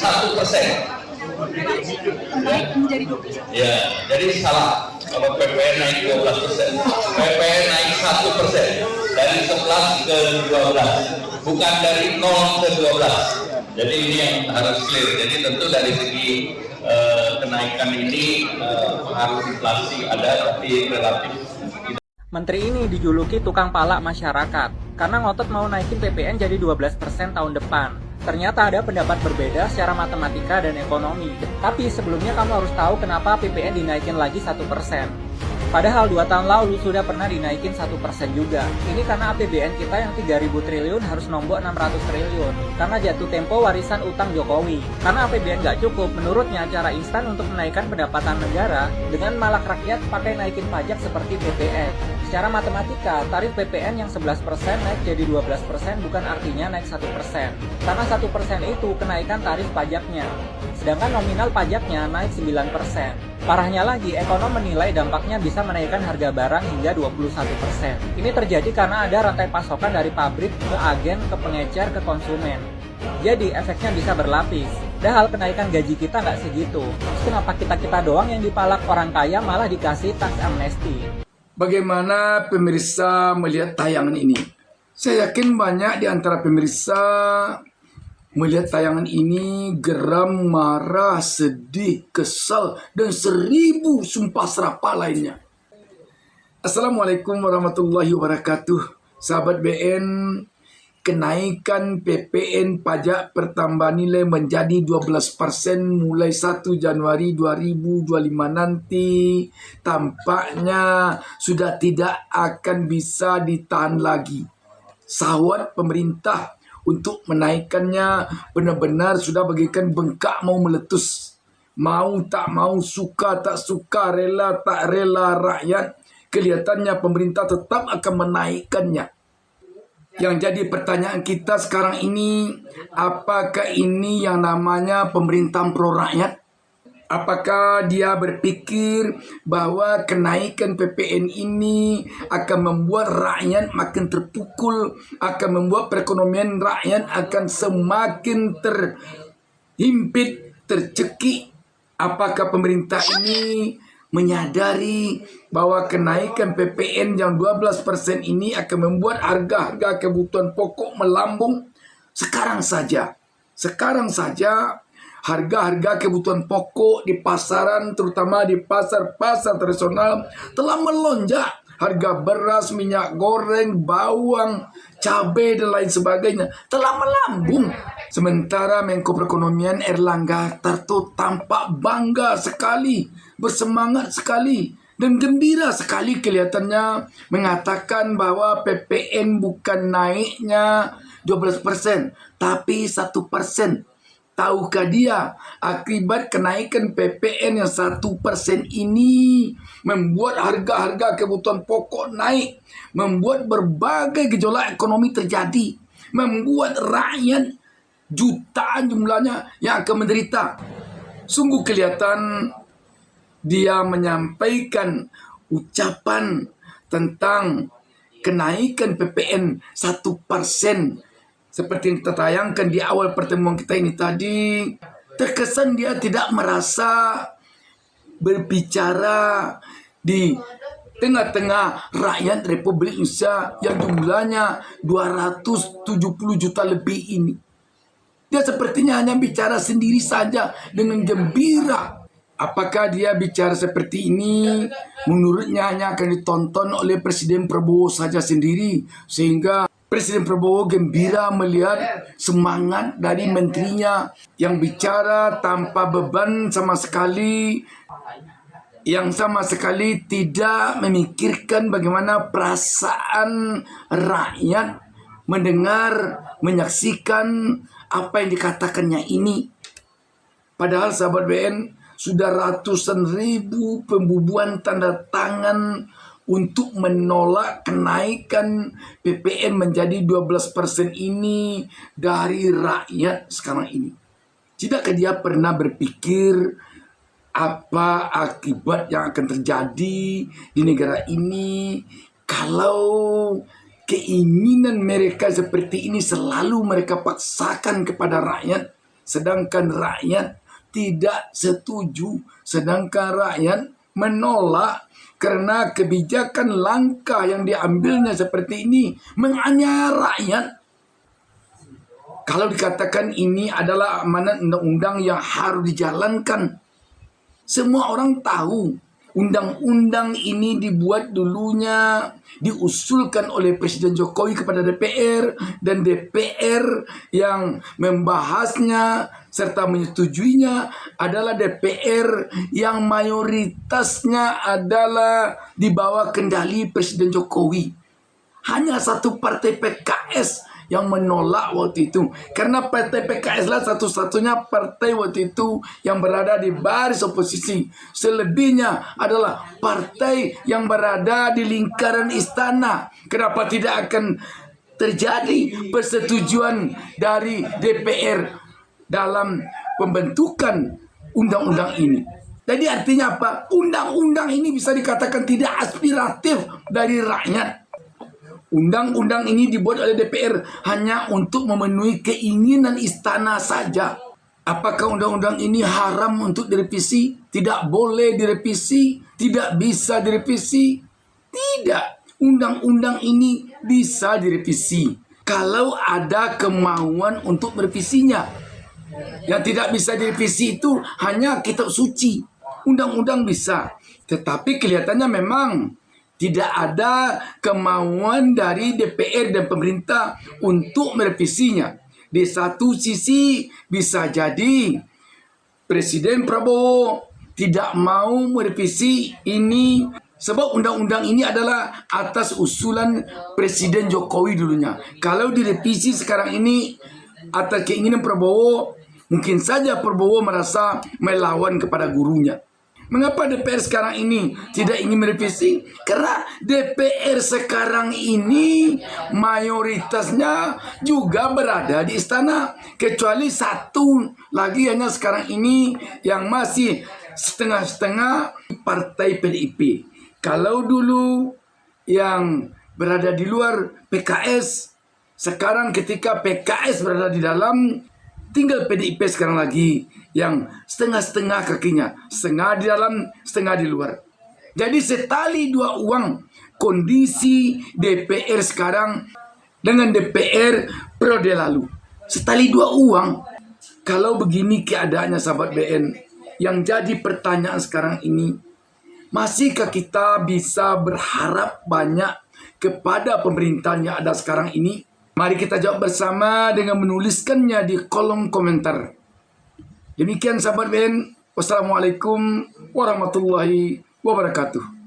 1%. Naik menjadi 12%. Ya, jadi salah. Kalau PPN naik 12%, PPN naik 1% dari 11 ke 12, bukan dari 0 ke 12. Jadi ini yang harus clear. Jadi tentu dari segi kenaikan ini pengaruh inflasi ada, tapi relatif. Menteri ini dijuluki tukang palak masyarakat karena ngotot mau naikin PPN jadi 12% tahun depan. Ternyata ada pendapat berbeda secara matematika dan ekonomi. Tapi sebelumnya kamu harus tahu kenapa PPN dinaikin lagi 1%. Padahal 2 tahun lalu sudah pernah dinaikin 1% juga. Ini karena APBN kita yang 3.000 triliun harus nombok 600 triliun. Karena jatuh tempo warisan utang Jokowi. Karena APBN nggak cukup, menurutnya cara instan untuk menaikkan pendapatan negara dengan malak rakyat pakai naikin pajak seperti PPN. Secara matematika, tarif PPN yang 11% naik jadi 12% bukan artinya naik 1%. Karena 1% itu kenaikan tarif pajaknya. Sedangkan nominal pajaknya naik 9%. Parahnya lagi, ekonom menilai dampaknya bisa menaikkan harga barang hingga 21%. Ini terjadi karena ada rantai pasokan dari pabrik ke agen, ke pengecer, ke konsumen. Jadi efeknya bisa berlapis. Padahal kenaikan gaji kita nggak segitu. Terus kenapa kita doang yang dipalak orang kaya malah dikasih tax amnesty? Bagaimana pemirsa melihat tayangan ini? Saya yakin banyak di antara pemirsa melihat tayangan ini geram, marah, sedih, kesal, dan 1000 sumpah serapah lainnya. Assalamualaikum warahmatullahi wabarakatuh. Sahabat BN, kenaikan PPN pajak pertambahan nilai menjadi 12% mulai 1 Januari 2025 nanti tampaknya sudah tidak akan bisa ditahan lagi. Sahwat pemerintah untuk menaikkannya benar-benar sudah bagaikan bengkak mau meletus. Mau tak mau, suka tak suka, rela tak rela rakyat, kelihatannya pemerintah tetap akan menaikkannya. Yang jadi pertanyaan kita sekarang ini, apakah ini yang namanya pemerintahan pro rakyat? Apakah dia berpikir bahwa kenaikan PPN ini akan membuat rakyat makin terpukul, akan membuat perekonomian rakyat akan semakin terhimpit, tercekik? Apakah pemerintah ini menyadari bahwa kenaikan PPN yang 12% ini akan membuat harga-harga kebutuhan pokok melambung? Sekarang saja harga-harga kebutuhan pokok di pasaran, terutama di pasar-pasar tradisional, telah melonjak. Harga beras, minyak goreng, bawang, cabai, dan lain sebagainya telah melambung. Sementara Menko Perekonomian Erlangga Hartarto tampak bangga sekali, bersemangat sekali, dan gembira sekali kelihatannya mengatakan bahwa PPN bukan naiknya 12%, tapi 1%. Tahukah dia akibat kenaikan PPN yang 1% ini membuat harga-harga kebutuhan pokok naik, membuat berbagai gejolak ekonomi terjadi, membuat rakyat jutaan jumlahnya yang akan menderita. Sungguh kelihatan dia menyampaikan ucapan tentang kenaikan PPN 1%. Seperti yang kita tayangkan di awal pertemuan kita ini tadi, terkesan dia tidak merasa berbicara di tengah-tengah rakyat Republik Indonesia yang jumlahnya 270 juta lebih ini. Dia sepertinya hanya bicara sendiri saja dengan gembira. Apakah dia bicara seperti ini? Menurutnya hanya akan ditonton oleh Presiden Prabowo saja sendiri, sehingga Presiden Prabowo gembira melihat semangat dari menterinya yang bicara tanpa beban sama sekali, yang sama sekali tidak memikirkan bagaimana perasaan rakyat mendengar, menyaksikan apa yang dikatakannya ini. Padahal sahabat BN, sudah ratusan ribu pembubuhan tanda tangan untuk menolak kenaikan PPN menjadi 12% ini dari rakyat sekarang ini. Tidakkah dia pernah berpikir apa akibat yang akan terjadi di negara ini kalau keinginan mereka seperti ini selalu mereka paksakan kepada rakyat? sedangkan rakyat tidak setuju, sedangkan rakyat menolak karena kebijakan langkah yang diambilnya seperti ini menganiaya rakyat. Kalau dikatakan ini adalah amanat undang-undang yang harus dijalankan, semua orang tahu undang-undang ini dibuat dulunya, diusulkan oleh Presiden Jokowi kepada DPR, dan DPR yang membahasnya serta menyetujuinya adalah DPR yang mayoritasnya adalah di bawah kendali Presiden Jokowi. Hanya satu partai PKS yang menolak waktu itu. Karena partai PKS lah satu-satunya partai waktu itu yang berada di baris oposisi. Selebihnya adalah partai yang berada di lingkaran istana. Kenapa tidak akan terjadi persetujuan dari DPR dalam pembentukan undang-undang ini? Jadi artinya apa? Undang-undang ini bisa dikatakan tidak aspiratif dari rakyat. Undang-undang ini dibuat oleh DPR hanya untuk memenuhi keinginan istana saja. Apakah undang-undang ini haram untuk direvisi? Tidak boleh direvisi? Tidak bisa direvisi? Tidak. Undang-undang ini bisa direvisi kalau ada kemauan untuk merevisinya. Yang tidak bisa direvisi itu hanya kitab suci. Undang-undang bisa, tetapi kelihatannya memang tidak ada kemauan dari DPR dan pemerintah untuk merevisinya. Di satu sisi bisa jadi Presiden Prabowo tidak mau merevisi ini sebab undang-undang ini adalah atas usulan Presiden Jokowi dulunya. Kalau direvisi sekarang ini atas keinginan Prabowo, mungkin saja Prabowo merasa melawan kepada gurunya. Mengapa DPR sekarang ini tidak ingin merevisi? Karena DPR sekarang ini mayoritasnya juga berada di istana. Kecuali satu lagi hanya sekarang ini yang masih setengah-setengah, partai PDIP. Kalau dulu yang berada di luar PKS, sekarang ketika PKS berada di dalam, tinggal PDIP sekarang lagi yang setengah-setengah kakinya, setengah di dalam, setengah di luar. Jadi setali dua uang kondisi DPR sekarang dengan DPR periode lalu. Setali dua uang. Kalau begini keadaannya sahabat BN, yang jadi pertanyaan sekarang ini, masihkah kita bisa berharap banyak kepada pemerintahan yang ada sekarang ini? Mari kita jawab bersama dengan menuliskannya di kolom komentar. Demikian sahabat BN. Wassalamualaikum warahmatullahi wabarakatuh.